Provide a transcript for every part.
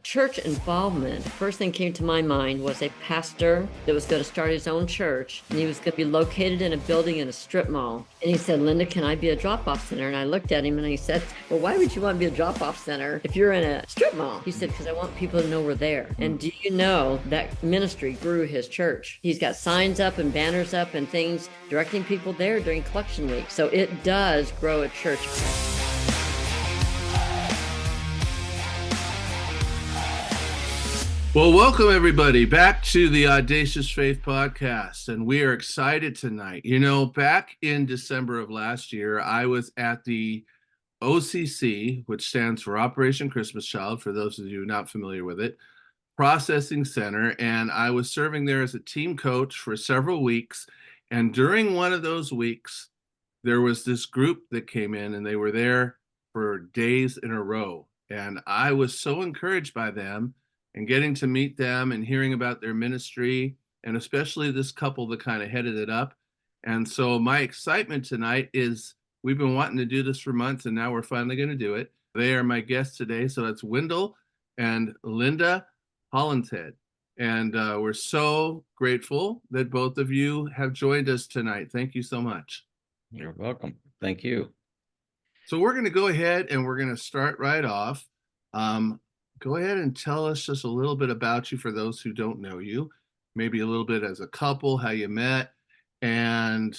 Church involvement, the first thing came to my mind was a pastor that was going to start his own church, and he was going to be located in a building in a strip mall. And he said, Linda, can I be a drop-off center? And I looked at him and I said, well, why would you want to be a drop-off center if you're in a strip mall? He said, because I want people to know we're there. And do you know that ministry grew his church? He's got signs up and banners up and things directing people there during collection week. So it does grow a church. Well, welcome everybody back to the Audacious Faith Podcast, and we are excited tonight. You know, back in December of last year, I was at the OCC, which stands for Operation Christmas Child, for those of you not familiar with it, processing center, and I was serving there as a team coach for several weeks. And during one of those weeks, there was this group that came in, and they were there for days in a row. And I was so encouraged by them and getting to meet them and hearing about their ministry, and especially this couple that kind of headed it up. And so my excitement tonight is we've been wanting to do this for months, and now we're finally going to do it. They are my guests today. So it's Wendell and Linda Hollinshead. And we're so grateful that both of you have joined us tonight. Thank you so much. You're welcome. Thank you. So we're going to go ahead and we're going to start right off. Go ahead and tell us just a little bit about you for those who don't know you, maybe a little bit as a couple, how you met, and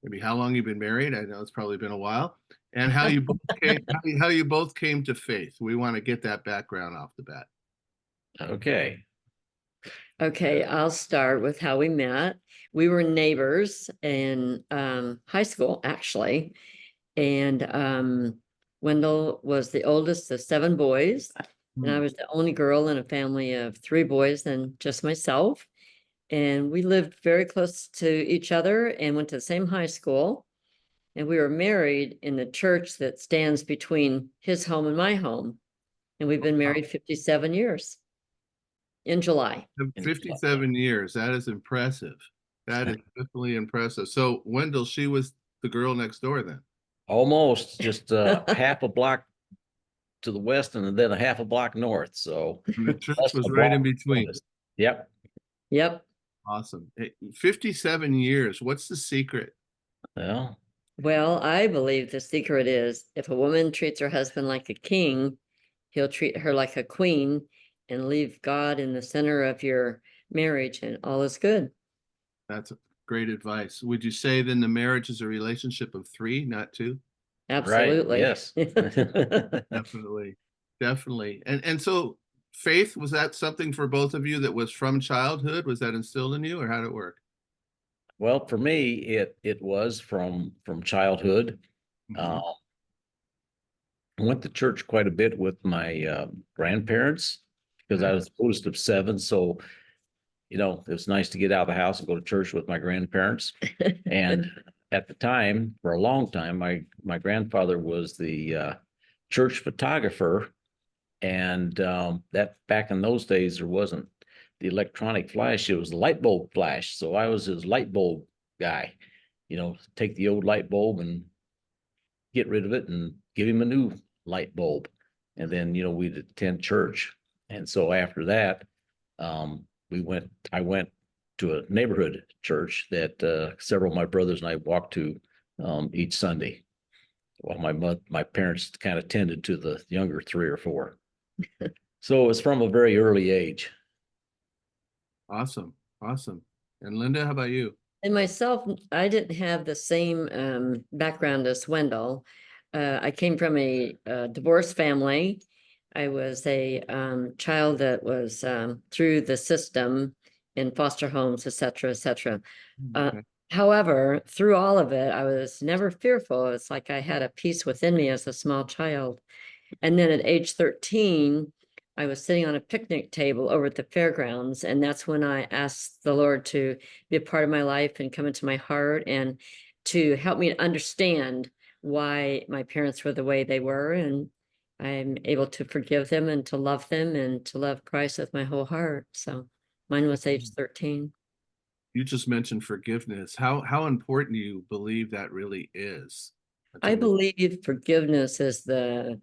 maybe how long you've been married. I know it's probably been a while, and how you both came, how you both came to faith. We want to get that background off the bat. Okay. Okay, I'll start with how we met. We were neighbors in high school, actually, and Wendell was the oldest of 7 boys. And I was the only girl in a family of 3 boys and just myself. And we lived very close to each other and went to the same high school. And we were married in the church that stands between his home and my home. And we've been married 57 years in July. 57 years. That is impressive. That is definitely impressive. So Wendell, she was the girl next door then? Almost, just half a block to the west and then a half a block north. So and the church was right in between. Yep. Awesome. 57 years. What's the secret? Well, I believe the secret is if a woman treats her husband like a king, he'll treat her like a queen and leave God in the center of your marriage, and all is good. That's great advice. Would you say then the marriage is a relationship of 3, not 2? Absolutely. Right. Yes. Definitely. And so faith, was that something for both of you that was from childhood? Was that instilled in you, or how did it work? Well, for me, it was from childhood. I went to church quite a bit with my grandparents because I was the oldest of 7. So, you know, it was nice to get out of the house and go to church with my grandparents. And at the time, for a long time, my grandfather was the church photographer, and that back in those days there wasn't the electronic flash; it was the light bulb flash. So I was his light bulb guy. You know, take the old light bulb and get rid of it and give him a new light bulb, and then we'd attend church. And so after that, I went to a neighborhood church that several of my brothers and I walked to each Sunday, while my parents kind of tended to the younger 3 or 4. So it was from a very early age. Awesome. And Linda, how about you? And myself, I didn't have the same background as Wendell. I came from a divorced family. I was a child that was through the system in foster homes, et cetera, et cetera. However, through all of it, I was never fearful. It's like I had a peace within me as a small child. And then at age 13, I was sitting on a picnic table over at the fairgrounds. And that's when I asked the Lord to be a part of my life and come into my heart and to help me to understand why my parents were the way they were. And I'm able to forgive them and to love them and to love Christ with my whole heart. So mine was age 13. You just mentioned forgiveness. How important do you believe that really is? I believe forgiveness is the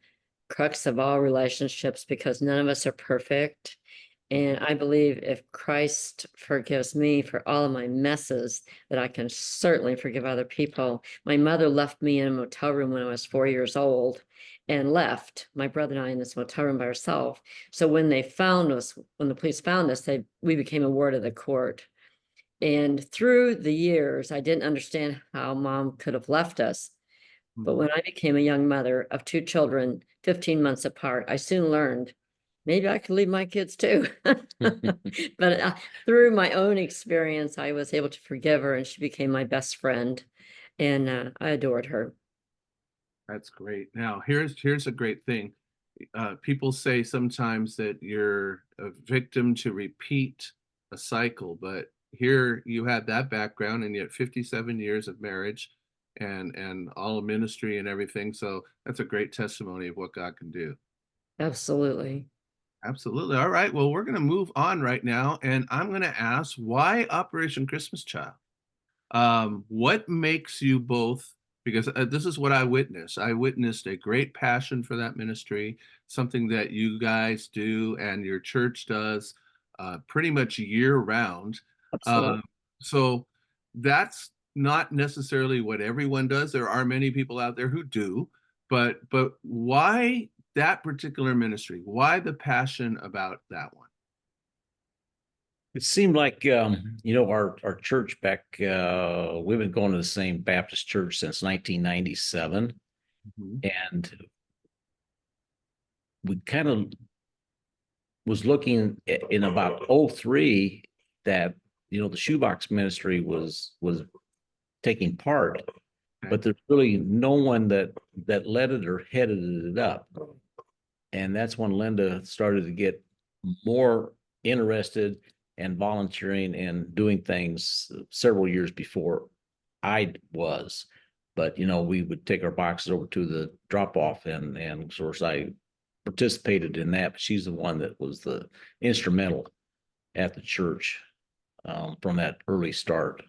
crux of all relationships because none of us are perfect. And I believe if Christ forgives me for all of my messes, that I can certainly forgive other people. My mother left me in a motel room when I was 4 years old and left my brother and I in this motel room by ourselves. So when they found us, when the police found us, we became a ward of the court. And through the years, I didn't understand how mom could have left us. But when I became a young mother of 2 children, 15 months apart, I soon learned maybe I could leave my kids too. But through my own experience, I was able to forgive her and she became my best friend. And I adored her. That's great. Now, here's a great thing. People say sometimes that you're a victim to repeat a cycle, but here you had that background and yet 57 years of marriage and all of ministry and everything. So that's a great testimony of what God can do. Absolutely. Absolutely. All right. Well, we're going to move on right now, and I'm going to ask, why Operation Christmas Child? What makes you both? Because this is what I witnessed. I witnessed a great passion for that ministry, something that you guys do and your church does pretty much year round. Absolutely. So that's not necessarily what everyone does. There are many people out there who do, but why that particular ministry? Why the passion about that one? It seemed like our church back we've been going to the same Baptist church since 1997, and we kind of was looking in about 2003 that the shoebox ministry was taking part, but there's really no one that led it or headed it up. And that's when Linda started to get more interested and volunteering and doing things several years before I was. But, we would take our boxes over to the drop off and of course I participated in that, but she's the one that was the instrumental at the church from that early start.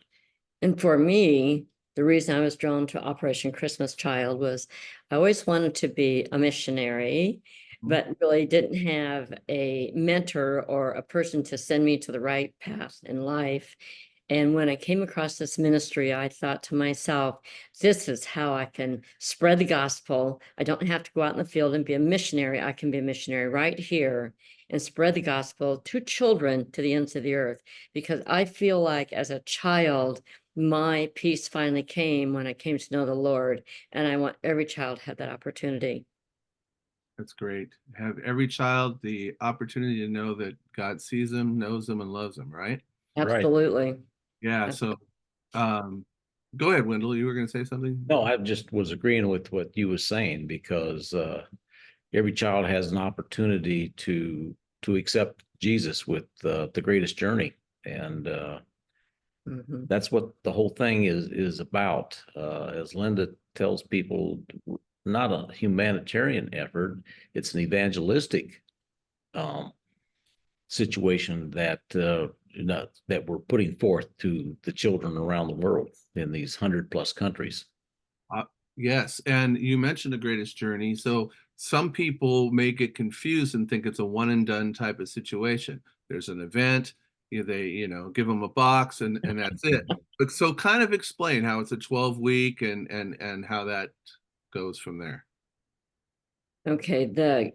And for me, the reason I was drawn to Operation Christmas Child was I always wanted to be a missionary, but really didn't have a mentor or a person to send me to the right path in life. And when I came across this ministry, I thought to myself, this is how I can spread the gospel. I don't have to go out in the field and be a missionary. I can be a missionary right here and spread the gospel to children to the ends of the earth. Because I feel like as a child, my peace finally came when I came to know the Lord. And I want every child to have that opportunity. That's great. Have every child the opportunity to know that God sees them, knows them, and loves them, right? Absolutely. Right. Yeah. So go ahead, Wendell. You were going to say something? No, I just was agreeing with what you were saying because every child has an opportunity to accept Jesus with the greatest journey. And that's what the whole thing is about. As Linda tells people, not a humanitarian effort, it's an evangelistic situation that that we're putting forth to the children around the world in these 100+ countries. Yes, and you mentioned the greatest journey. So some people may get confused and think it's a one and done type of situation. There's an event, they give them a box and that's it. But so kind of explain how it's a 12-week and how that goes from there. Okay,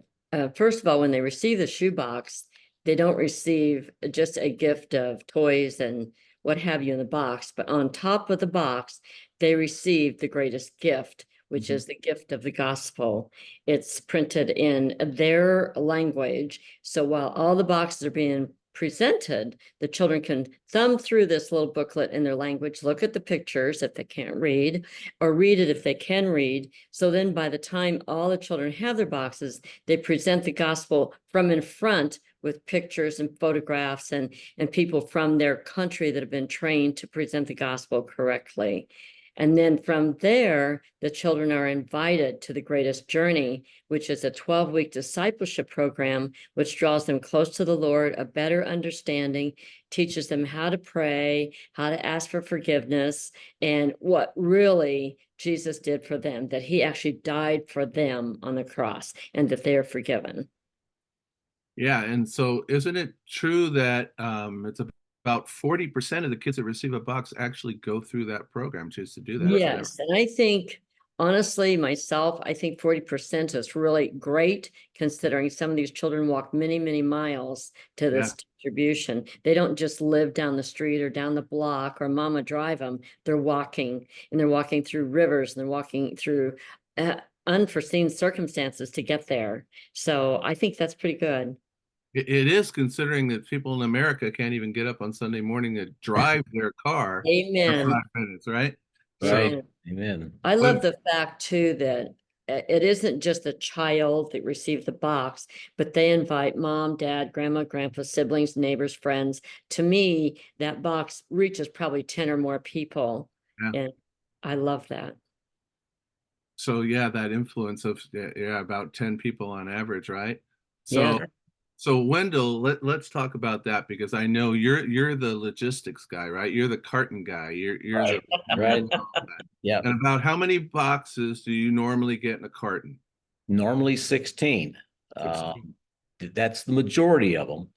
first of all, when they receive the shoebox, they don't receive just a gift of toys and what have you in the box, but on top of the box, they receive the greatest gift, which is the gift of the gospel. It's printed in their language. So while all the boxes are being presented, the children can thumb through this little booklet in their language, look at the pictures if they can't read, or read it if they can read. So then by the time all the children have their boxes, they present the gospel from in front with pictures and photographs and people from their country that have been trained to present the gospel correctly. And then from there, the children are invited to the greatest journey, which is a 12-week discipleship program, which draws them close to the Lord, a better understanding, teaches them how to pray, how to ask for forgiveness, and what really Jesus did for them, that he actually died for them on the cross and that they are forgiven. Yeah, and so isn't it true that it's about 40% of the kids that receive a box actually go through that program, choose to do that? Yes, and I think, honestly, myself, I think 40% is really great, considering some of these children walk many, many miles to this distribution. They don't just live down the street or down the block or mama drive them. They're walking, and they're walking through rivers, and they're walking through unforeseen circumstances to get there. So I think that's pretty good. It is, considering that people in America can't even get up on Sunday morning to drive their car for Amen. 5 minutes, right? Right. So Amen. I love the fact too that it isn't just a child that received the box, but they invite mom, dad, grandma, grandpa, siblings, neighbors, friends. To me, that box reaches probably 10 or more people. Yeah. And I love that. So yeah, that influence of about 10 people on average, right? So Yeah. So Wendell, let's talk about that, because I know you're the logistics guy, right? You're the carton guy. You're Right. Right. Yeah. And about how many boxes do you normally get in a carton? Normally 16. That's the majority of them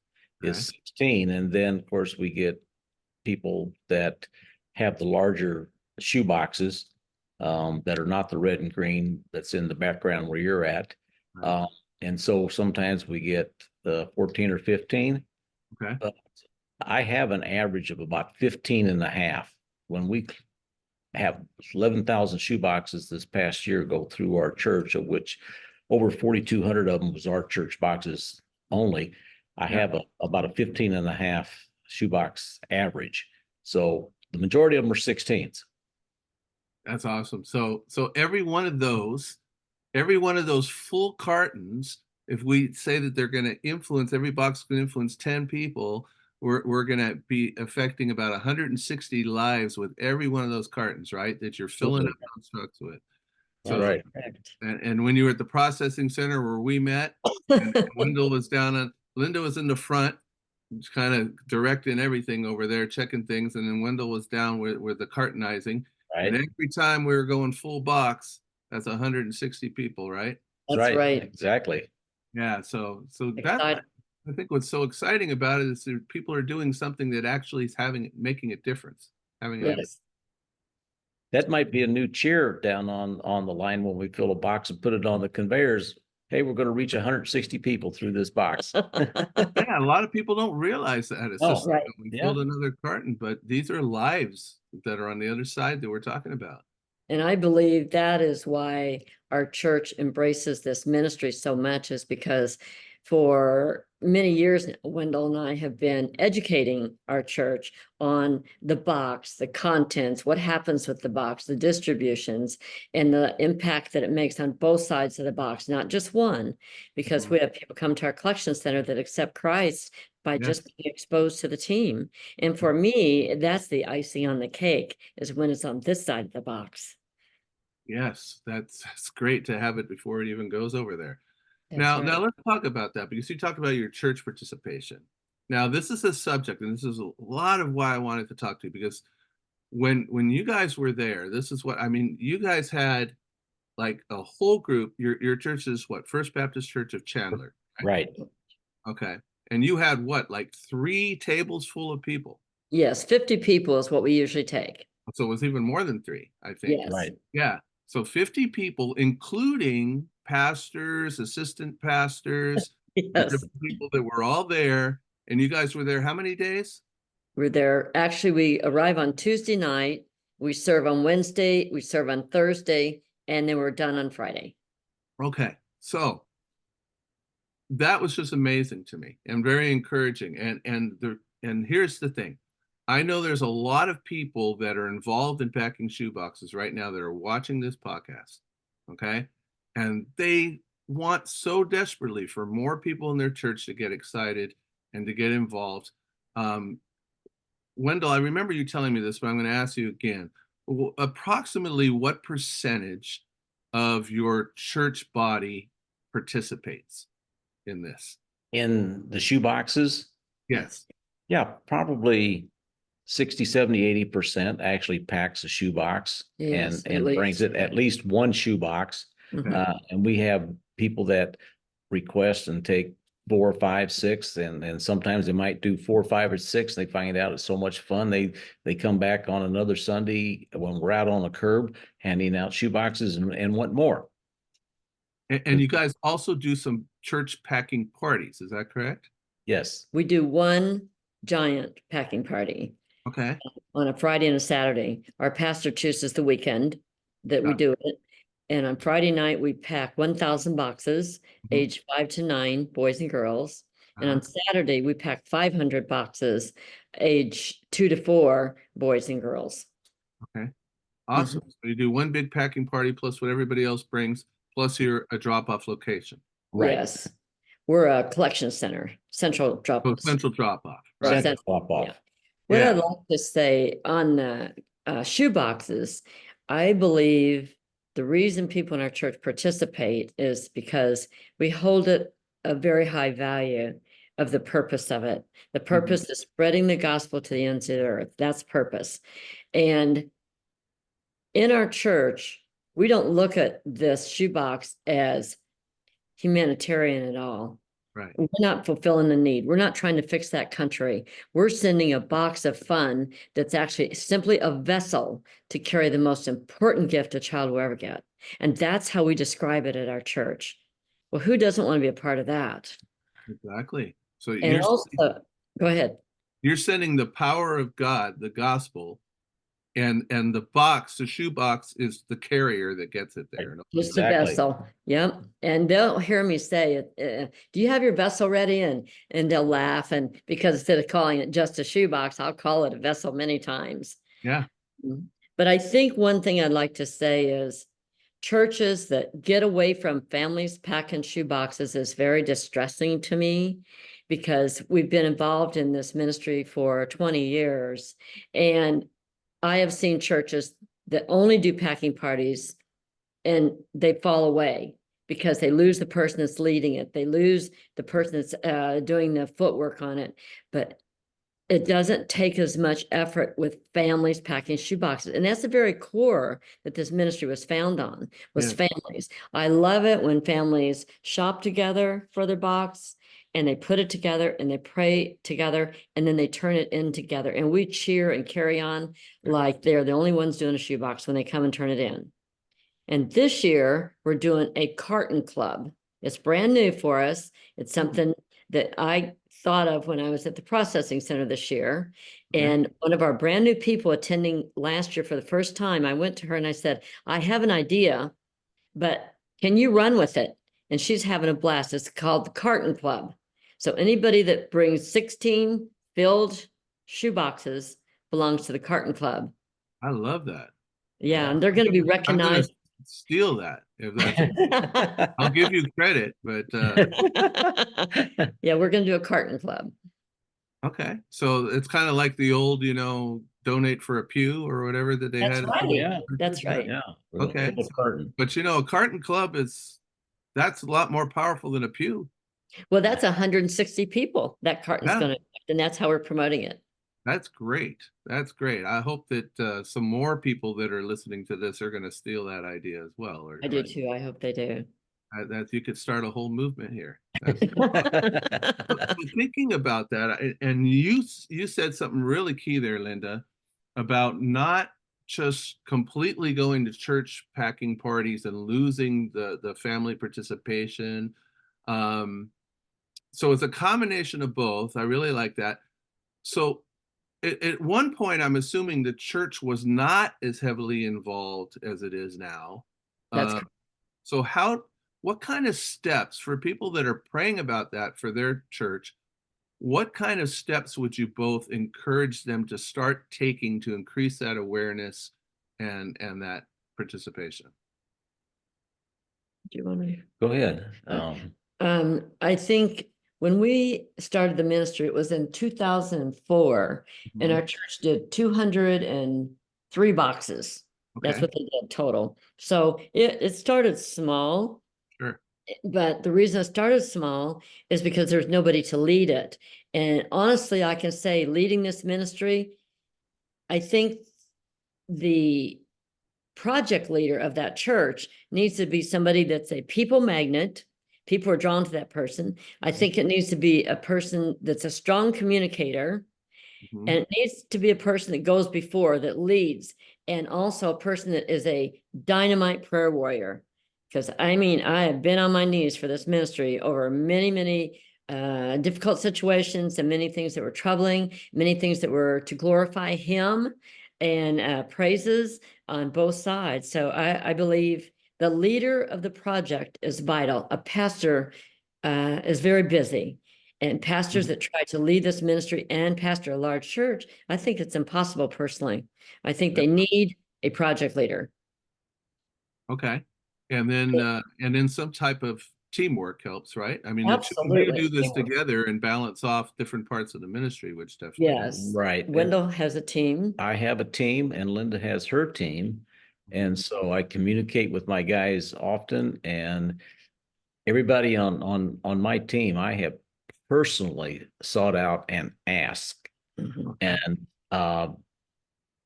is 16. And then of course we get people that have the larger shoe boxes that are not the red and green that's in the background where you're at. Right. And so sometimes we get 14 or 15. Okay. But I have an average of about 15 and a half. When we have 11,000 shoe boxes this past year go through our church, of which over 4,200 of them was our church boxes only. I have about a 15 and a half shoebox average. So the majority of them are 16s. That's awesome. So every one of those full cartons, if we say that they're going to influence, every box is going to influence 10 people, we're going to be affecting about 160 lives with every one of those cartons, right? That you're filling up those trucks with. So, right. And when you were at the processing center where we met, and Wendell was Linda was in the front, kind of directing everything over there, checking things, and then Wendell was down with the cartonizing. Right. And every time we were going full box, that's 160 people, right? That's right. Exactly. Yeah. So that, I think what's so exciting about it is that people are doing something that actually is making a difference. That might be a new cheer down on the line when we fill a box and put it on the conveyors. Hey, we're going to reach 160 people through this box. Yeah, a lot of people don't realize that. It's just we filled another carton, but these are lives that are on the other side that we're talking about. And I believe that is why our church embraces this ministry so much, is because for many years, Wendell and I have been educating our church on the box, the contents, what happens with the box, the distributions, and the impact that it makes on both sides of the box, not just one, because we have people come to our collection center that accept Christ by just being exposed to the team. And for me, that's the icing on the cake, is when it's on this side of the box. Yes, that's great to have it before it even goes over there. Now let's talk about that, because you talked about your church participation. Now, this is a subject, and this is a lot of why I wanted to talk to you, because when you guys were there, this is what I mean. You guys had like a whole group. Your church is what? First Baptist Church of Chandler. Right. Okay. And you had what, like 3 tables full of people? Yes, 50 people is what we usually take. So it was even more than 3, I think. Yes. Right. Yeah. So 50 people, including pastors, assistant pastors, people that were all there. And you guys were there how many days? We're there. Actually, we arrive on Tuesday night. We serve on Wednesday. We serve on Thursday. And then we're done on Friday. Okay. So that was just amazing to me and very encouraging. And here's the thing. I know there's a lot of people that are involved in packing shoeboxes right now that are watching this podcast. Okay. And they want so desperately for more people in their church to get excited and to get involved. Wendell, I remember you telling me this, but I'm going to ask you again. Approximately what percentage of your church body participates in this? In the shoe boxes? Yes. Yeah, probably 60, 70, 80% actually packs a shoebox Yes, at and brings least. it at least one shoebox. Mhm. And we have people that request and take 4, 5, 6, and sometimes they might do 4, 5, or 6. They find out it's so much fun. They come back on another Sunday when we're out on the curb handing out shoeboxes and want more. And you guys also do some church packing parties, is that correct? Yes. We do one giant packing party Okay. on a Friday and a Saturday. Our pastor chooses the weekend that we Yeah. do it. And on Friday night, we pack 1,000 boxes, Mhm. age 5 to 9, boys and girls. And on Uh-huh. Saturday, we pack 500 boxes, age 2 to 4, boys and girls. Okay. Awesome. So you do one big packing party plus what everybody else brings, plus you're a drop-off location. Right. Yes. We're a collection center, central drop. So central drop-off. Right. Right. Central drop off. Yeah. What Yeah. I'd like to say on shoe boxes, I believe the reason people in our church participate is because we hold it a very high value of the purpose of it. The purpose is spreading the gospel to the ends of the earth. That's purpose. And in our church, we don't look at this shoebox as humanitarian at all. Right. We're not fulfilling the need. We're not trying to fix that country. We're sending a box of fun that's actually simply a vessel to carry the most important gift a child will ever get. And that's how we describe it at our church. Well, who doesn't want to be a part of that? Exactly. So And also, go ahead. you're sending the power of God, the gospel, and the box, the shoe box is the carrier that gets it there. Just Exactly. a vessel. Yep. And they'll hear me say it. Do you have your vessel ready? And they'll laugh. And because instead of calling it just a shoebox, I'll call it a vessel many times. Yeah. But I think one thing I'd like to say is churches that get away from families packing shoe boxes is very distressing to me, because we've been involved in this ministry for 20 years. And I have seen churches that only do packing parties and they fall away because they lose the person that's leading it. They lose the person that's doing the footwork on it. But it doesn't take as much effort with families packing shoe boxes. And that's the very core that this ministry was found on, was families. I love it when families shop together for their box and they put it together and they pray together and then they turn it in together. And we cheer and carry on like they're the only ones doing a shoebox when they come and turn it in. And this year we're doing a carton club. It's brand new for us. It's something that I thought of when I was at the processing center this year. And one of our brand new people attending last year for the first time, I went to her and I said, I have an idea, but can you run with it? And she's having a blast. It's called the Carton Club. So anybody that brings 16 filled shoe boxes belongs to the Carton Club. I love that. Yeah, and they're going to be I'm gonna recognized. steal that if that's I'll give you credit, but Yeah, we're going to do a Carton Club. okay. So it's kind of like the old, donate for a pew or whatever that they That's had. right. Yeah. That's right. Yeah. Okay. Carton. But a carton club that's a lot more powerful than a pew. Well, that's 160 people that carton's Yeah. going to affect, and that's how we're promoting it. That's great. That's great. I hope that some more people that are listening to this are going to steal that idea as well. I do too. I hope they do. That you could start a whole movement here. But thinking about that, and you said something really key there, Linda, about not just completely going to church packing parties and losing the family participation. So it's a combination of both. I really like that. So at one point, I'm assuming the church was not as heavily involved as it is now. That's So what kind of steps for people that are praying about that for their church, what kind of steps would you both encourage them to start taking to increase that awareness and that participation? Do you want to? Go ahead. I think when we started the ministry, it was in 2004, and our church did 203 boxes. That's Okay. what they did total. So it started small. Sure. But the reason it started small is because there's nobody to lead it. And honestly, I can say leading this ministry, I think the project leader of that church needs to be somebody that's a people magnet. People are drawn to that person. I think it needs to be a person that's a strong communicator, Mhm. and it needs to be a person that goes before, that leads, and also a person that is a dynamite prayer warrior. Because I mean, I have been on my knees for this ministry over many, many difficult situations, and many things that were troubling, many things that were to glorify him, and praises on both sides. So I believe the leader of the project is vital. A pastor is very busy, and pastors that try to lead this ministry and pastor a large church, I think it's impossible personally. I think they need a project leader. Okay. And then some type of teamwork helps, right? I mean, the two of you Absolutely. do this Teamwork. together and balance off different parts of the ministry, which definitely helps. Yes. Right. Wendell has a team. I have a team and Linda has her team. And so I communicate with my guys often, and everybody on my team, I have personally sought out and asked. Mhm. And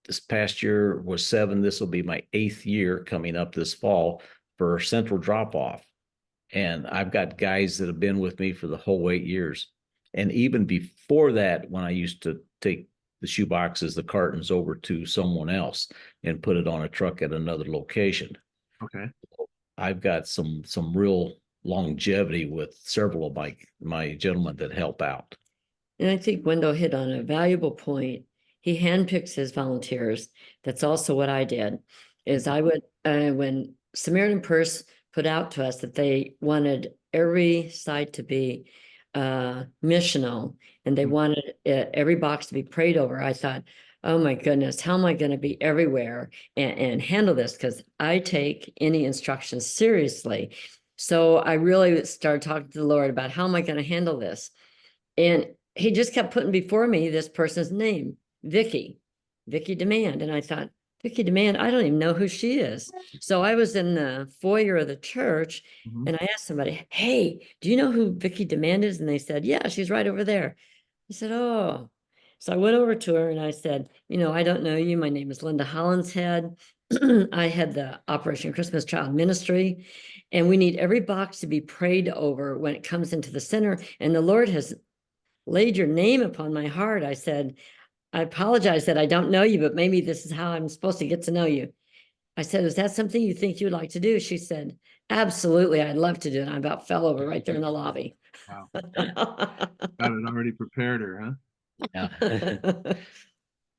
this past year was 7. This will be my 8th year coming up this fall for central drop off. And I've got guys that have been with me for the whole 8 years. And even before that, when I used to take the shoeboxes, the cartons over to someone else and put it on a truck at another location. Okay. I've got some real longevity with several of my gentlemen that help out. And I think Wendell hit on a valuable point. He handpicks his volunteers. That's also what I did. Is I would when Samaritan Purse put out to us that they wanted every site to be missional, and they wanted every box to be prayed over. I thought, oh my goodness, how am I going to be everywhere and handle this? Because I take any instructions seriously. So I really started talking to the Lord about how am I going to handle this? And he just kept putting before me this person's name, Vicky Demand. And I thought, Vicky Demand, I don't even know who she is. So I was in the foyer of the church, Mhm. and I asked somebody, hey, do you know who Vicky Demand is? And they said, yeah, she's right over there. I said, oh. So I went over to her and I said, I don't know you. My name is Linda Hollinshead. I had the Operation Christmas Child Ministry, and we need every box to be prayed over when it comes into the center. And the Lord has laid your name upon my heart. I said, I apologize that I don't know you, but maybe this is how I'm supposed to get to know you. I said, is that something you think you'd like to do? She said, absolutely, I'd love to do it. I about fell over right there in the lobby. Wow. Got it already prepared her, huh? Yeah.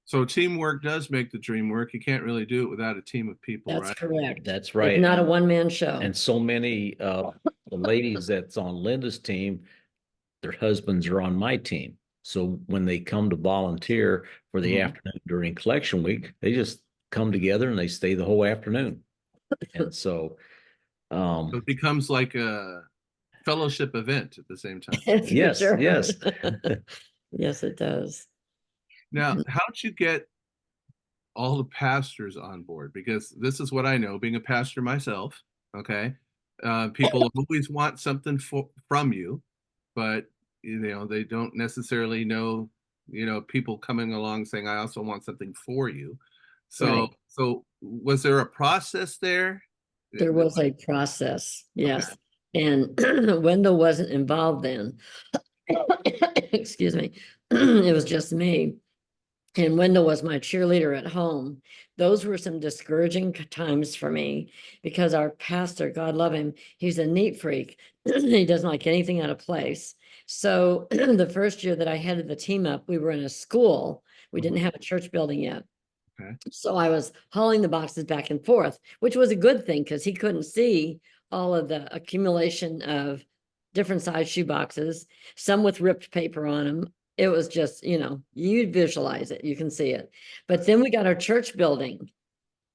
So teamwork does make the dream work. You can't really do it without a team of people, That's right? correct. That's right. It's not a one-man show. And so many the ladies that's on Linda's team, their husbands are on my team. So when they come to volunteer for the afternoon during collection week, they just come together and they stay the whole afternoon. And so So it becomes like a fellowship event at the same time. yes, sure. yes. Yes, it does. Now, how'd you get all the pastors on board? Because this is what I know, being a pastor myself. Okay. People always want something from you, but they don't necessarily know, people coming along saying, I also want something for you. So, Right. so was there a process there? There was a process, yes. And Wendell wasn't involved then. Excuse me. It was just me. And Wendell was my cheerleader at home. Those were some discouraging times for me because our pastor, God love him, he's a neat freak. He doesn't like anything out of place. So the first year that I headed the team up, we were in a school. We didn't have a church building yet. Okay. So I was hauling the boxes back and forth, which was a good thing because he couldn't see all of the accumulation of different size shoe boxes, some with ripped paper on them. It was just, you visualize it, you can see it. But then we got our church building.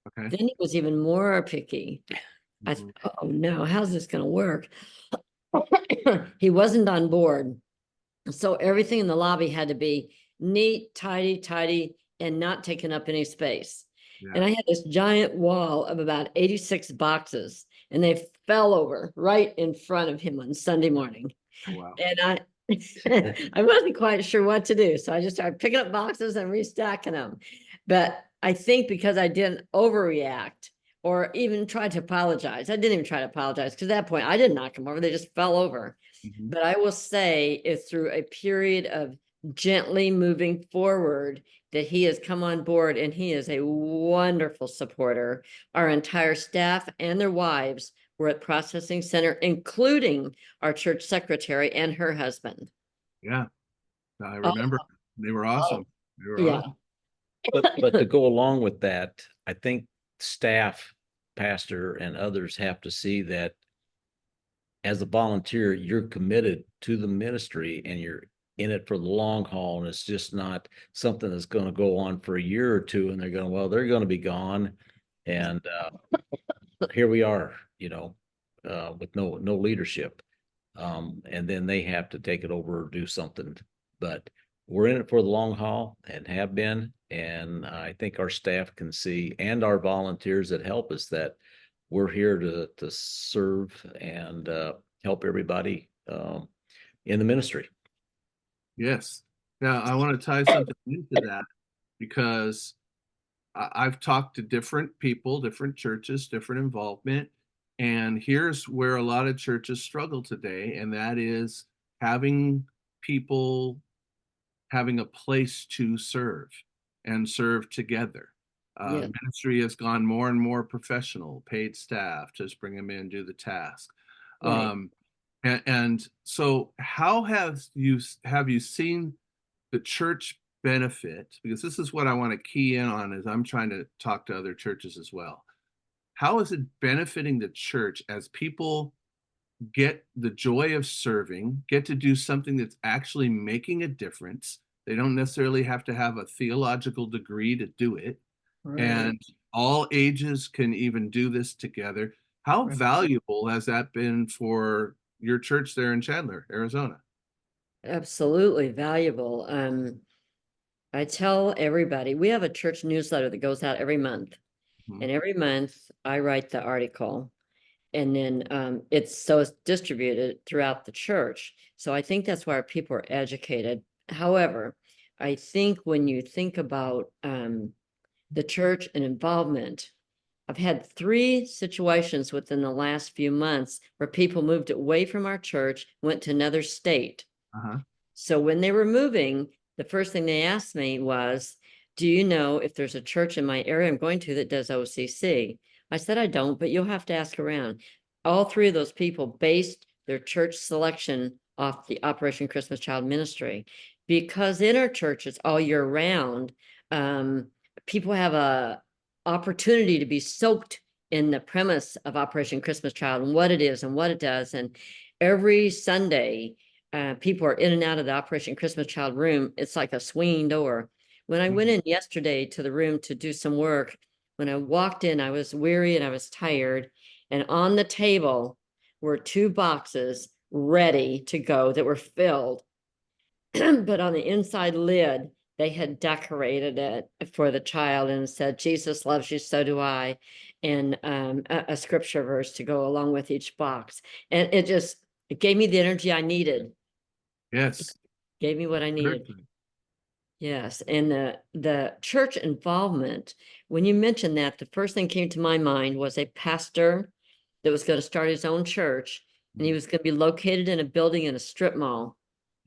Okay. Then it was even more picky. I thought, oh no, how's this going to work? He wasn't on board. So everything in the lobby had to be neat, tidy, and not taking up any space. Yeah. And I had this giant wall of about 86 boxes, and they fell over right in front of him on Sunday morning. Wow. And I wasn't quite sure what to do. So I just started picking up boxes and restacking them. But I think because I didn't overreact or even try to apologize, I didn't even try to apologize because at that point I didn't knock them over, they just fell over. Mhm. But I will say it's through a period of gently moving forward that he has come on board, and he is a wonderful supporter. Our entire staff and their wives were at Processing Center, including our church secretary and her husband. Yeah, I Oh, remember. They were awesome. They were yeah. awesome. But to go along with that, I think staff, pastor, and others have to see that as a volunteer, you're committed to the ministry and you're in it for the long haul. And it's just not something that's going to go on for a year or two. And they're going to be gone. And here we are, with no leadership. And then they have to take it over or do something. But we're in it for the long haul and have been. And I think our staff can see, and our volunteers that help us, that we're here to serve and help everybody in the ministry. Yes. Now, I want to tie something into that because I've talked to different people, different churches, different involvement. And here's where a lot of churches struggle today, and that is having people having a place to serve and serve together. Yeah. Ministry has gone more and more professional, paid staff, just bring them in, do the task. Right. And so how have you seen the church benefit? Because this is what I want to key in on as I'm trying to talk to other churches as well. How is it benefiting the church as people get the joy of serving, get to do something that's actually making a difference? They don't necessarily have to have a theological degree to do it. Right. And all ages can even do this together. How Right. valuable has that been for your church there in Chandler, Arizona? Absolutely valuable. I tell everybody, we have a church newsletter that goes out every month. Mhm. And every month I write the article, and then it's distributed throughout the church. So I think that's why our people are educated. However, I think when you think about the church and involvement, I've had 3 situations within the last few months where people moved away from our church, went to another state. Uh-huh. So when they were moving, the first thing they asked me was, do you know if there's a church in my area I'm going to that does OCC? I said, I don't, but you'll have to ask around. All 3 of those people based their church selection off the Operation Christmas Child Ministry, because in our churches all year round, people have a opportunity to be soaked in the premise of Operation Christmas Child and what it is and what it does. And every Sunday, people are in and out of the Operation Christmas Child room. It's like a swinging door. When I went in yesterday to the room to do some work, when I walked in, I was weary and I was tired. And on the table were 2 boxes ready to go that were filled. But on the inside lid, they had decorated it for the child and said, Jesus loves you, so do I. And a scripture verse to go along with each box. And it gave me the energy I needed. Yes. Gave me what I needed. Yes. And the church involvement, when you mentioned that, the first thing came to my mind was a pastor that was going to start his own church, and he was going to be located in a building in a strip mall.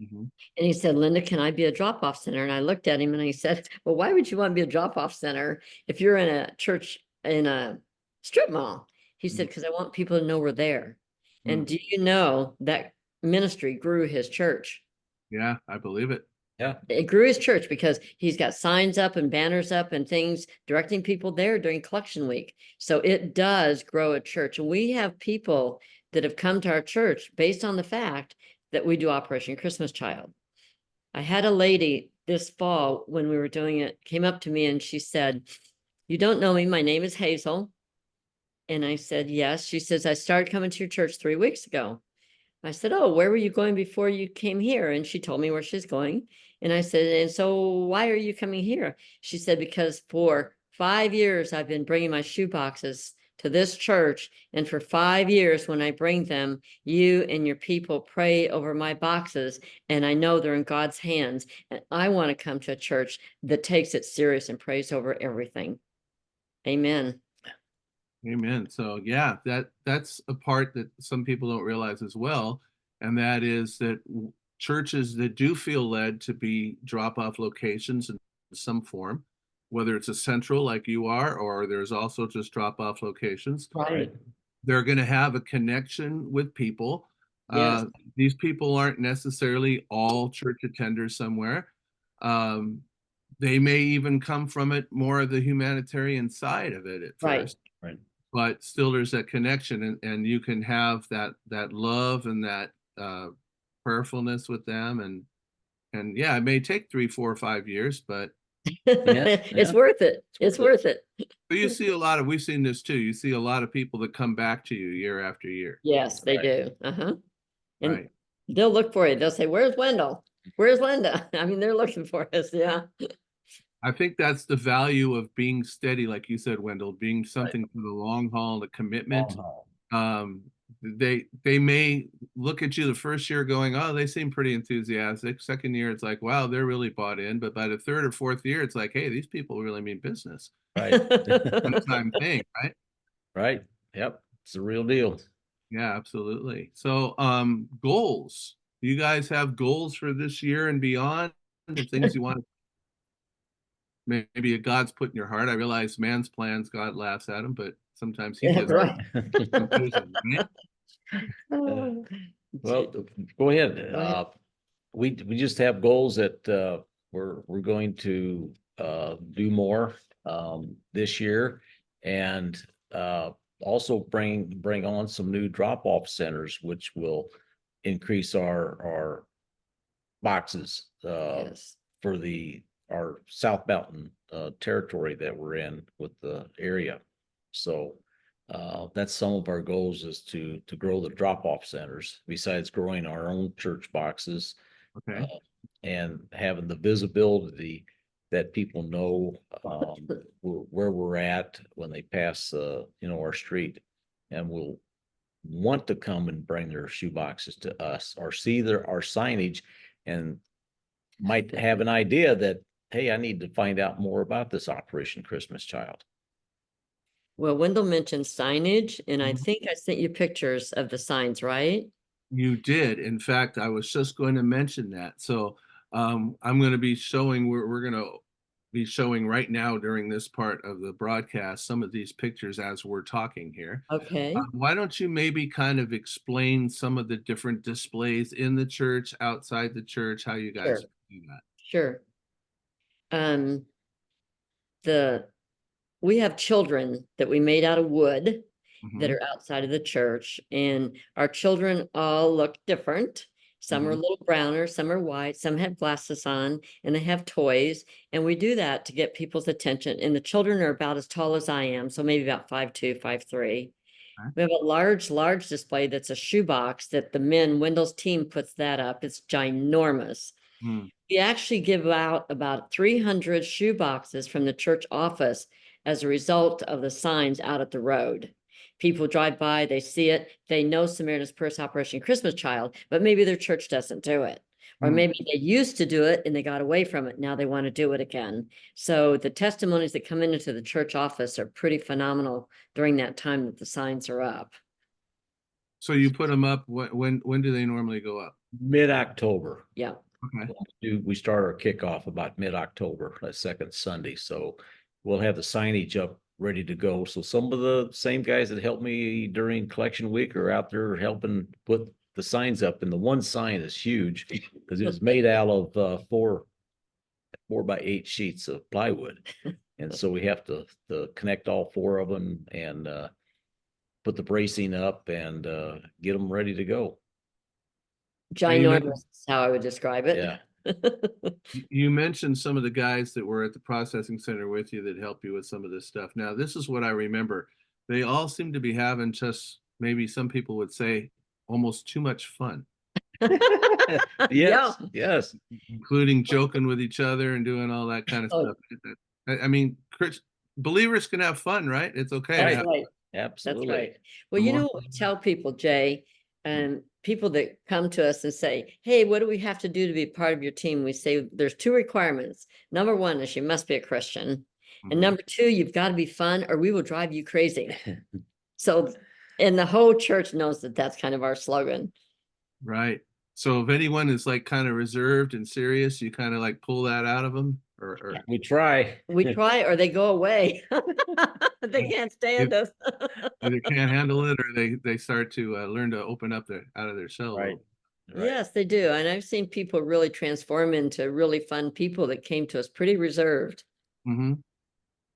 Mm-hmm. And he said, Linda, can I be a drop-off center? And I looked at him and I said, well, why would you want to be a drop-off center if you're in a church in a strip mall? He said, because I want people to know we're there. And do you know that ministry grew his church? Yeah, I believe it. Yeah. It grew his church because he's got signs up and banners up and things directing people there during collection week. So it does grow a church. And we have people that have come to our church based on the fact that we do Operation Christmas Child. I had a lady this fall when we were doing it, came up to me and she said, you don't know me, my name is Hazel. And I said, yes. She says, I started coming to your church 3 weeks ago. I said, oh, where were you going before you came here? And she told me where she's going. And I said, and so why are you coming here? She said, because for 5 years, I've been bringing my shoeboxes to this church. And for 5 years, when I bring them, you and your people pray over my boxes. And I know they're in God's hands. And I want to come to a church that takes it serious and prays over everything. Amen. Amen. So yeah, that's a part that some people don't realize as well. And that is that churches that do feel led to be drop-off locations in some form, whether it's a central like you are, or there's also just drop-off locations. Right. They're going to have a connection with people. Yes. These people aren't necessarily all church attenders somewhere. They may even come from it more of the humanitarian side of it at first. Right. But still there's that connection, and you can have that love and that prayerfulness with them, and yeah, it may take 3, 4, or 5 years, but It's worth it. It's worth it. you see we've seen this too. You see a lot of people that come back to you year after year. Yes, they Right. do. Uh-huh. And Right. they'll look for you. They'll say, "Where's Wendell? Where's Linda?" I mean, they're looking for us. Yeah. I think that's the value of being steady, like you said, Wendell, being something for the long haul, the commitment. They may look at you the first year going, oh, they seem pretty enthusiastic. Second year, it's like, wow, they're really bought in. But by the third or fourth year, it's like, hey, these people really mean business. Right. One-time thing, right? Right. Yep. It's the real deal. Yeah, absolutely. So goals. Do you guys have goals for this year and beyond? The things you want to maybe God's put in your heart. I realize man's plans, God laughs at them, but sometimes he Yeah, gives right. conclusions, right? Well, go ahead. Go ahead. We just have goals that we're going to do more this year, and also bring on some new drop-off centers, which will increase our boxes Yes. for our South Mountain territory that we're in with the area. So that's some of our goals, is to grow the drop-off centers, besides growing our own church boxes, Okay. and having the visibility that people know where we're at when they pass our street, and will want to come and bring their shoeboxes to us, or see our signage, and might have an idea that, hey, I need to find out more about this Operation Christmas Child. Well, Wendell mentioned signage, and I Mhm. think I sent you pictures of the signs, right? You did. In fact, I was just going to mention that. So I'm going to be showing, we're going to be showing right now during this part of the broadcast some of these pictures as we're talking here. Okay. Why don't you maybe kind of explain some of the different displays in the church, outside the church, how you guys Sure. do that? Sure. We have children that we made out of wood that Mhm. are outside of the church, and our children all look different. Some are a Mhm. little browner, some are white, some have glasses on, and they have toys. And we do that to get people's attention. And the children are about as tall as I am, so maybe about 5'2", 5'3". Okay. We have a large display that's a shoebox that Wendell's team puts that up. It's ginormous. Mm. We actually give out about 300 shoe boxes from the church office as a result of the signs out at the road. People drive by, they see it, they know Samaritan's Purse, Operation Christmas Child, but maybe their church doesn't do it. Or Mm. maybe they used to do it and they got away from it. Now they want to do it again. So the testimonies that come into the church office are pretty phenomenal during that time that the signs are up. So you put them up, when do they normally go up? Mid-October. Yeah. Okay. We start our kickoff about mid-October, that second Sunday. So we'll have the signage up ready to go. So some of the same guys that helped me during collection week are out there helping put the signs up. And the one sign is huge because it was made out of 4x8 sheets of plywood. And so we have to connect all 4 of them and put the bracing up and get them ready to go. Ginormous is how I would describe it. Yeah. You mentioned some of the guys that were at the processing center with you that helped you with some of this stuff. Now, this is what I remember. They all seem to be having, just maybe some people would say, almost too much fun, Yes. Yes. including joking with each other and doing all that kind of Oh. stuff. I mean, believers can have fun, right? It's okay. That's right. Absolutely. right. Well, The you more- know what we tell people, Jay, people that come to us and say, hey, what do we have to do to be part of your team? We say there's 2 requirements. Number 1 is you must be a Christian. And Mhm. number 2, you've got to be fun or we will drive you crazy. So, and the whole church knows that that's kind of our slogan. Right. So if anyone is like kind of reserved and serious, you kind of like pull that out of them, or We try. We try or they go away. They can't stand us. either can't handle it, or they start to learn to open up out of their shell a Right. little. Right. Yes, they do. And I've seen people really transform into really fun people that came to us pretty reserved. Mm-hmm.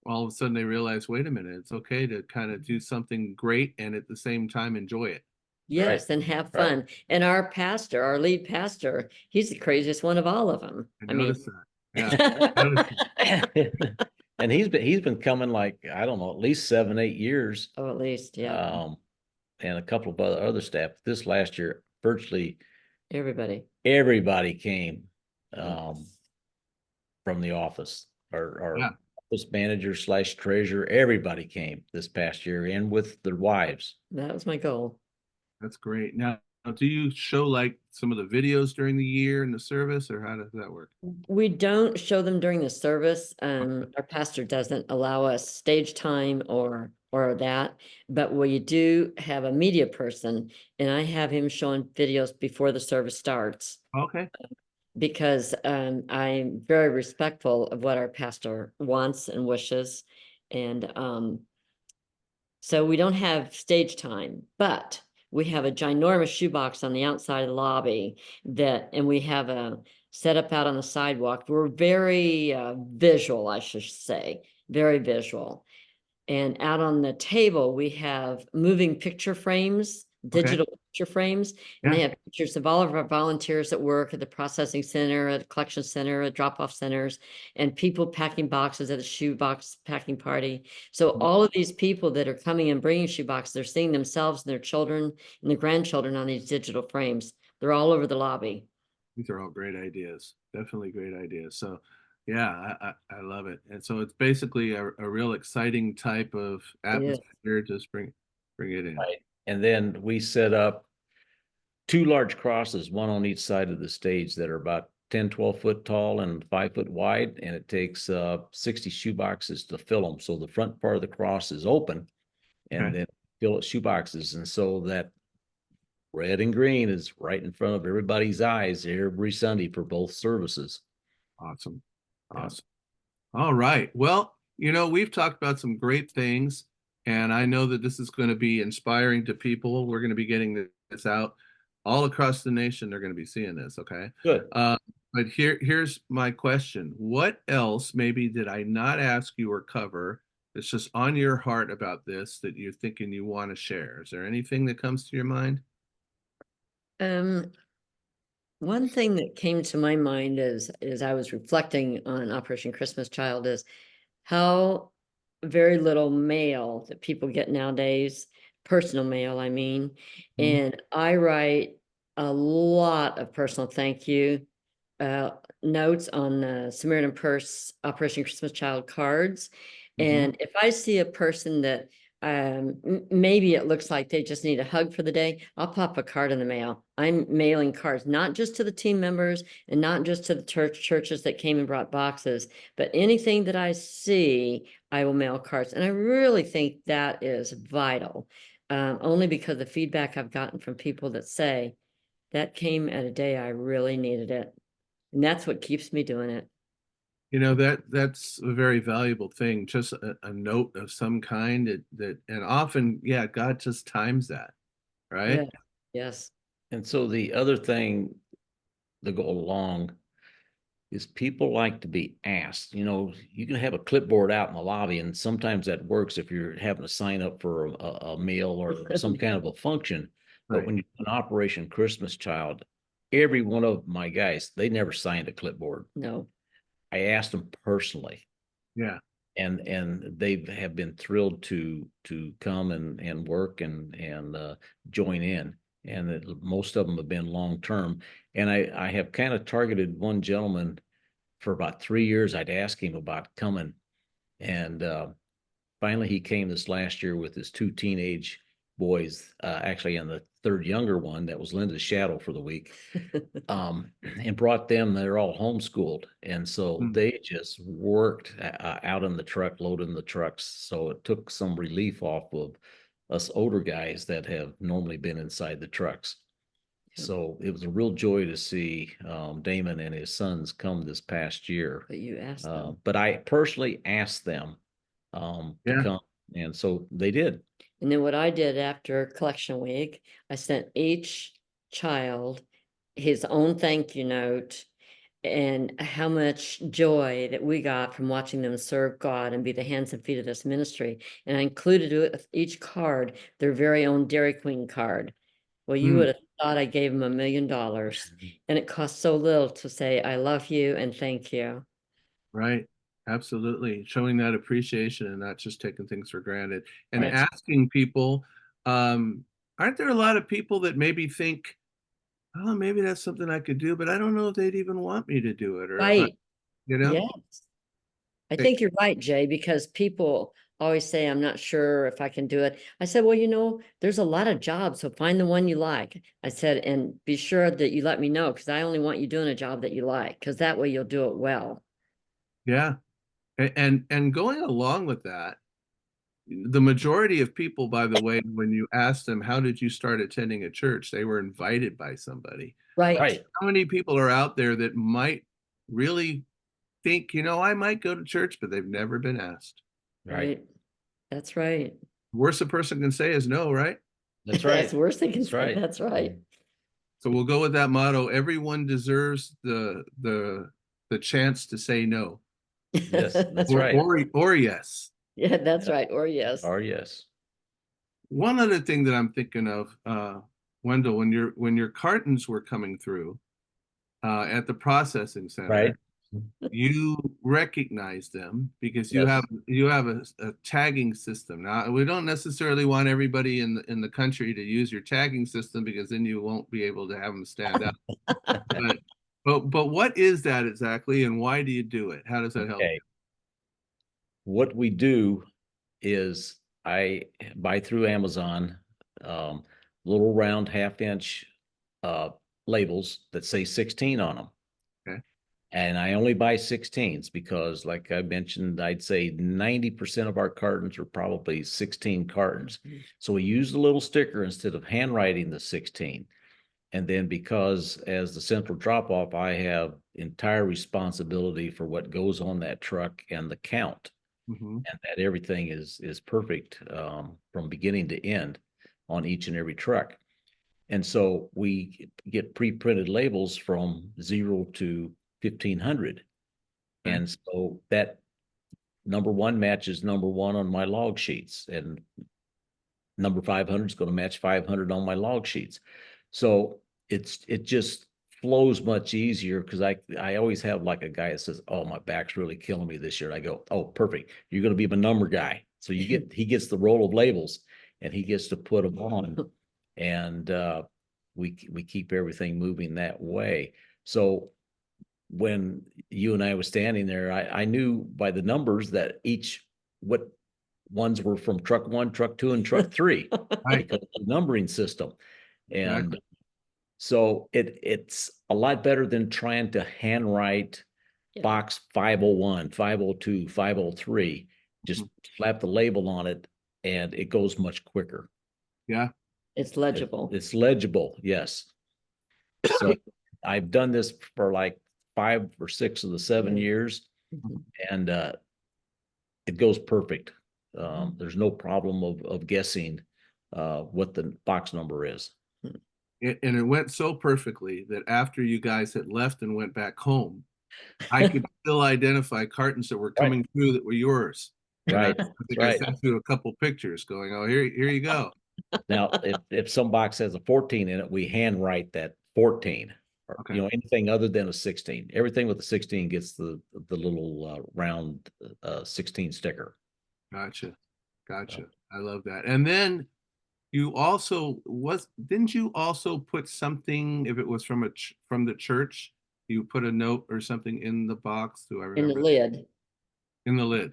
All of a sudden they realize, wait a minute, it's okay to kind of do something great and at the same time enjoy it. Yes, and have Right. fun. And our pastor, our lead pastor, he's the craziest one of all of them. I noticed that. Yeah. And he's been coming like, I don't know, at least 7, 8 years. Oh, at least, yeah. And a couple of other staff. This last year, virtually Everybody came from the office. Our Yeah. office manager / treasurer, everybody came this past year, and with their wives. That was my goal. That's great. Now, do you show like some of the videos during the year in the service, or how does that work? We don't show them during the service. Our pastor doesn't allow us stage time or that, but we do have a media person, and I have him showing videos before the service starts Okay. because I'm very respectful of what our pastor wants and wishes. And so we don't have stage time, but we have a ginormous shoebox on the outside of the lobby and we have a set up out on the sidewalk. We're very visual, I should say, very visual. And out on the table, we have moving picture frames, digital picture frames, and they have pictures of all of our volunteers that work at the processing center, at the collection center, at drop-off centers, and people packing boxes at a shoebox packing party. So all of these people that are coming and bringing shoeboxes, they're seeing themselves and their children and their grandchildren on these digital frames. They're all over the lobby. These are all great ideas. Definitely great ideas. So yeah, I love it. And so it's basically a real exciting type of atmosphere. Just bring it in. Right. And then we set up 2 large crosses, one on each side of the stage, that are about 10, 12 foot tall and 5 foot wide. And it takes 60 shoeboxes to fill them. So the front part of the cross is open, and then fill it shoeboxes. And so that red and green is right in front of everybody's eyes every Sunday for both services. Awesome. Awesome. All right. Well, we've talked about some great things, and I know that this is going to be inspiring to people. We're going to be getting this out all across the nation. They're going to be seeing this. Okay. Good. But here's my question. What else maybe did I not ask you or cover that's just on your heart about this that you're thinking you want to share? Is there anything that comes to your mind? One thing that came to my mind as I was reflecting on Operation Christmas Child is how very little mail that people get nowadays, personal mail, I mean. And I write a lot of personal thank you notes on the Samaritan Purse Operation Christmas Child cards. And if I see a person that maybe it looks like they just need a hug for the day, I'll pop a card in the mail. I'm mailing cards, not just to the team members and not just to the churches that came and brought boxes, but anything that I see, I will mail cards. And I really think that is vital, only because the feedback I've gotten from people that say that came at a day I really needed it. And that's what keeps me doing it. That's a very valuable thing, just a note of some kind and often, God just times that, right? Yeah. Yes. And so the other thing to go along is people like to be asked. You can have a clipboard out in the lobby, and sometimes that works if you're having to sign up for a meal or some kind of a function. But Right. when you're an Operation Christmas Child, every one of my guys, they never signed a clipboard. No. I asked them personally. Yeah. And they have been thrilled to come and work and join in. And most of them have been long term. And I have kind of targeted one gentleman for about 3 years. I'd ask him about coming, and finally he came this last year with his 2 teenage boys, actually, and the third younger one that was Linda's shadow for the week, and brought them. They're all homeschooled, and so they just worked out in the truck, loading the trucks. So it took some relief off of us older guys that have normally been inside the trucks. So it was a real joy to see Damon and his sons come this past year. But you asked them. But I personally asked them to come, and so they did. And then what I did after collection week, I sent each child his own thank you note and how much joy that we got from watching them serve God and be the hands and feet of this ministry. And I included with each card their very own Dairy Queen card. Well, you would have thought I gave them $1 million, and it cost so little to say, I love you and thank you. Right. Absolutely. Showing that appreciation and not just taking things for granted, and Right. asking people, aren't there a lot of people that maybe think, oh, maybe that's something I could do, but I don't know if they'd even want me to do it, or Right. you know? Yes. I think you're right, Jay, because people always say, I'm not sure if I can do it. I said, well, there's a lot of jobs, so find the one you like. I said, and be sure that you let me know, because I only want you doing a job that you like, because that way you'll do it well. Yeah. And going along with that, the majority of people, by the way, when you ask them, how did you start attending a church, they were invited by somebody. Right. How many people are out there that might really think, I might go to church, but they've never been asked? Right. That's right. Worst a person can say is no, right? That's right. That's the worst they can That's say. right. That's right. So we'll go with that motto. Everyone deserves the chance to say no. Yes, that's or, right. Or yes. Yeah, that's right. Or yes. Or yes. One other thing that I'm thinking of, Wendell, when your cartons were coming through at the processing center, Right. you recognize them because you Yes. have a tagging system. Now, we don't necessarily want everybody in the country to use your tagging system, because then you won't be able to have them stand up. But what is that exactly, and why do you do it? How does that help you? What we do is I buy through Amazon little round 1/2-inch labels that say 16 on them. Okay. And I only buy 16s because, like I mentioned, I'd say 90% of our cartons are probably 16 cartons. So we use the little sticker instead of handwriting the 16. And then, because as the central drop-off, I have entire responsibility for what goes on that truck and the count. And that everything is perfect from beginning to end on each and every truck. And so we get pre-printed labels from 0 to 1,500. And so that number 1 matches number 1 on my log sheets, and number 500 is going to match 500 on my log sheets. So it just flows much easier, because I always have like a guy that says, oh, my back's really killing me this year. I go, oh, perfect. You're going to be my number guy. So he gets the roll of labels, and he gets to put them on, and we keep everything moving that way. So when you and I was standing there, I knew by the numbers that what ones were from truck 1, truck 2, and truck 3, because of the numbering system. And so it's a lot better than trying to handwrite box 501, 502, 503. Just slap the label on it, and it goes much quicker. Yeah. It's legible. It's legible, yes. So I've done this for like 5 or 6 of the 7 years, and it goes perfect. There's no problem of guessing what the box number is. And it went so perfectly that after you guys had left and went back home, I could still identify cartons that were coming through that were yours. Right. I think I sent you a couple pictures going, oh, here you go. Now, if some box has a 14 in it, we handwrite that 14. Or, anything other than a 16. Everything with a 16 gets the little round 16 sticker. Gotcha. I love that. And then didn't you also put something, if it was from the church, you put a note or something in the box? Do I remember? In the lid. In the lid.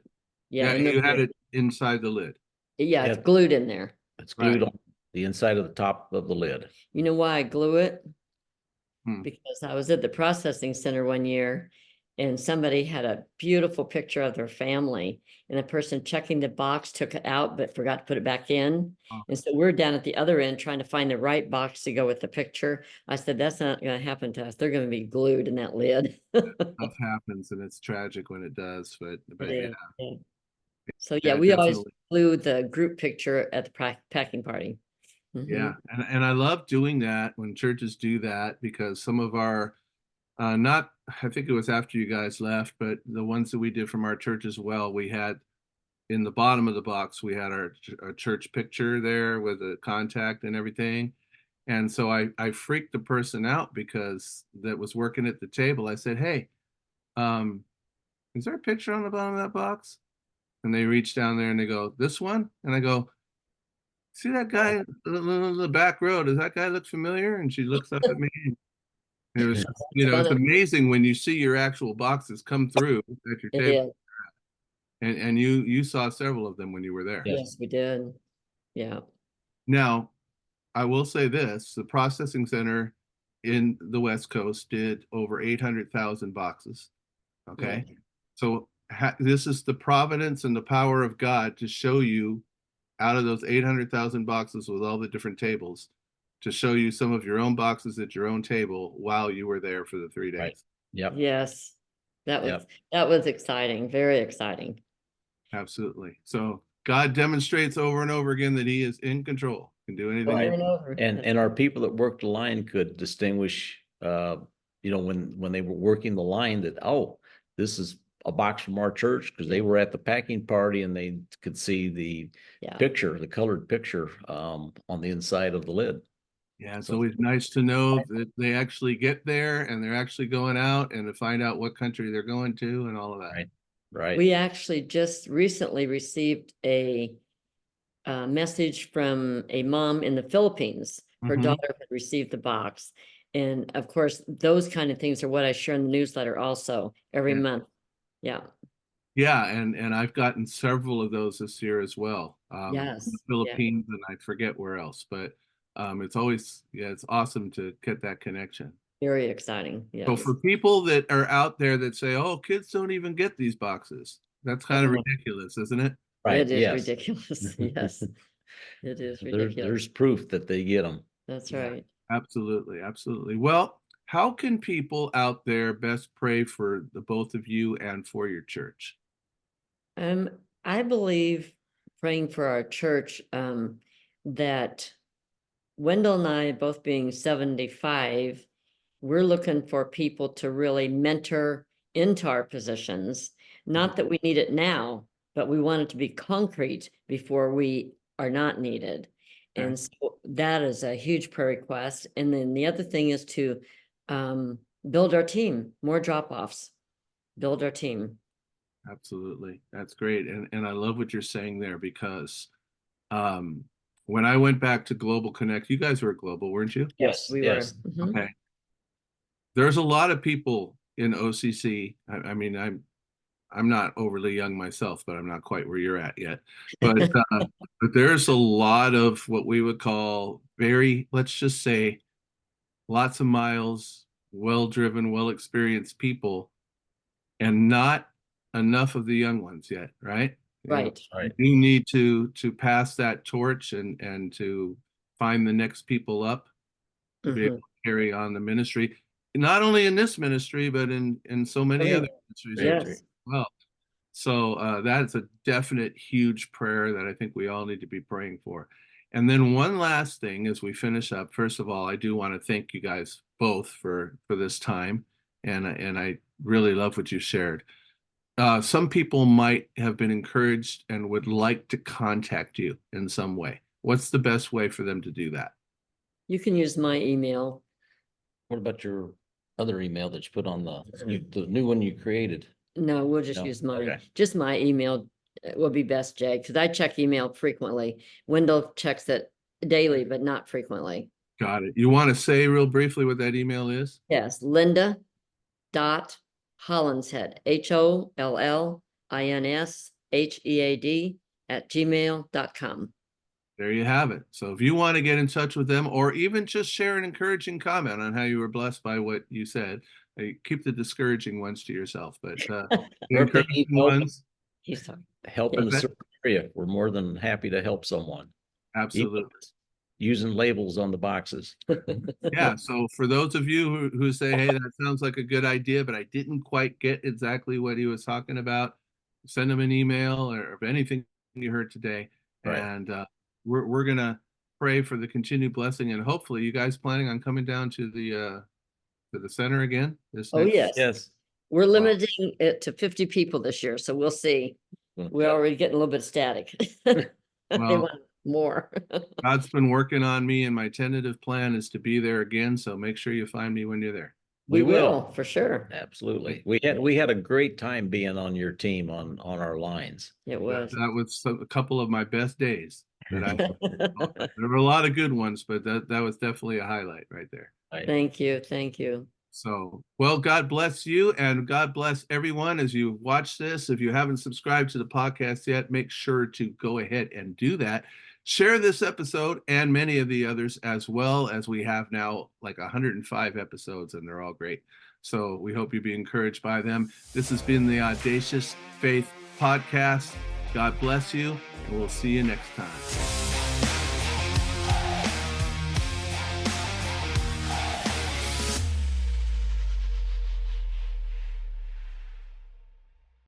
Yeah. You had inside the lid. Yeah, it's Yeah. glued in there. It's glued Right. on the inside of the top of the lid. You know why I glue it? Hmm. Because I was at the processing center one year and somebody had a beautiful picture of their family, and the person checking the box took it out but forgot to put it back in. Oh. And so we're down at the other end trying to find the right box to go with the picture. I said, that's not going to happen to us. They're going to be glued in that lid. Stuff happens, and it's tragic when it does, but It yeah, is, yeah. So yeah, we always definitely. glue the group picture at the packing party. Yeah, and I love doing that when churches do that, because some of our not, I think it was after you guys left, but the ones that we did from our church as well, we had in the bottom of the box, we had our church picture there with a contact and everything. And so I freaked the person out because that was working at the table. I said, "Hey, is there a picture on the bottom of that box?" And they reach down there and they go, "This one?" And I go, "See that guy in the back row? Does that guy look familiar?" And she looks up at me. It was, it's amazing when you see your actual boxes come through at your It table. is. And you saw several of them when you were there. Yes, we did. Yeah. Now, I will say this, the processing center in the West Coast did over 800,000 boxes. Okay. Yeah. So this is the providence and the power of God to show you out of those 800,000 boxes with all the different tables, to show you some of your own boxes at your own table while you were there for the 3 days. Right. Yep. Yes. That was Yep. that was exciting, very exciting. Absolutely. So God demonstrates over and over again that he is in control, can do anything. Over and over. And our people that worked the line could distinguish, when they were working the line, that, oh, this is a box from our church, because they were at the packing party and they could see the Yeah. picture, the colored picture, on the inside of the lid. Yeah, it's always nice to know that they actually get there and they're actually going out, and to find out what country they're going to and all of that. Right. Right. We actually just recently received a message from a mom in the Philippines. Her Mhm. daughter had received the box. And of course, those kind of things are what I share in the newsletter also every Yeah. month. Yeah. Yeah, and I've gotten several of those this year as well. Yes. The Philippines, and I forget where else, but it's always, it's awesome to get that connection. Very exciting. So Yes. for people that are out there that say, "Oh, kids don't even get these boxes," that's kind of ridiculous, isn't it? Right. It is Yes. ridiculous. Yes. It is ridiculous. There's proof that they get them. That's Yeah. right. Absolutely, absolutely. Well, how can people out there best pray for the both of you and for your church? I believe, praying for our church, that Wendell and I, both being 75, we're looking for people to really mentor into our positions. Not that we need it now, but we want it to be concrete before we are not needed. Okay. And so that is a huge prayer request. And then the other thing is to build our team, more drop-offs, build our team. Absolutely. That's great. And I love what you're saying there, because when I went back to Global Connect, you guys were global, weren't you? Yes. We Yes. were. Mhm. Okay. There's a lot of people in OCC. I mean, I'm not overly young myself, but I'm not quite where you're at yet. But but there's a lot of what we would call very, let's just say, lots of miles, well-driven, well-experienced people, and not enough of the young ones yet, right? Right. Right. You need to pass that torch and to find the next people up to be able to carry on the ministry, not only in this ministry, but in so many other ministries Yes. as well. So that's a definite huge prayer that I think we all need to be praying for. And then one last thing as we finish up, first of all, I do want to thank you guys both for this time. And I really love what you shared. Some people might have been encouraged and would like to contact you in some way. What's the best way for them to do that? You can use my email. What about your other email that you put on the new one you created? No, we'll just No? use mine. Okay. Just my email will be best, Jay, because I check email frequently. Wendell checks it daily, but not frequently. Got it. You want to say real briefly what that email is? Yes, Linda.Hollinshead, Hollinshead gmail.com. There you have it. So if you want to get in touch with them, or even just share an encouraging comment on how you were blessed by what you said, keep the discouraging ones to yourself. But the Or if they need encouraging help, ones, He's talking. help in a Okay. certain area, we're more than happy to help someone. absolutely. Even using labels on the boxes. Yeah. So for those of you who say, hey, that sounds like a good idea, but I didn't quite get exactly what he was talking about, send him an email or anything you heard today. Right. And we're going to pray for the continued blessing. And hopefully you guys planning on coming down to the center again this Oh, next- yes. Yes. We're limiting it to 50 people this year, so we'll see. We're already getting a little bit static. They Well, want more. God's been working on me, and my tentative plan is to be there again. So make sure you find me when you're there. We We will. will, for sure. Absolutely. We had a great time being on your team on our lines. It was. That was a couple of my best days. There were a lot of good ones, but that was definitely a highlight right there. Right. Thank you. Thank you. So, well, God bless you, and God bless everyone as you watch this. If you haven't subscribed to the podcast yet, make sure to go ahead and do that. Share this episode and many of the others, as well as we have now like 105 episodes, and they're all great. So we hope you be encouraged by them. This has been the Audacious Faith Podcast. God bless you, and we'll see you next time.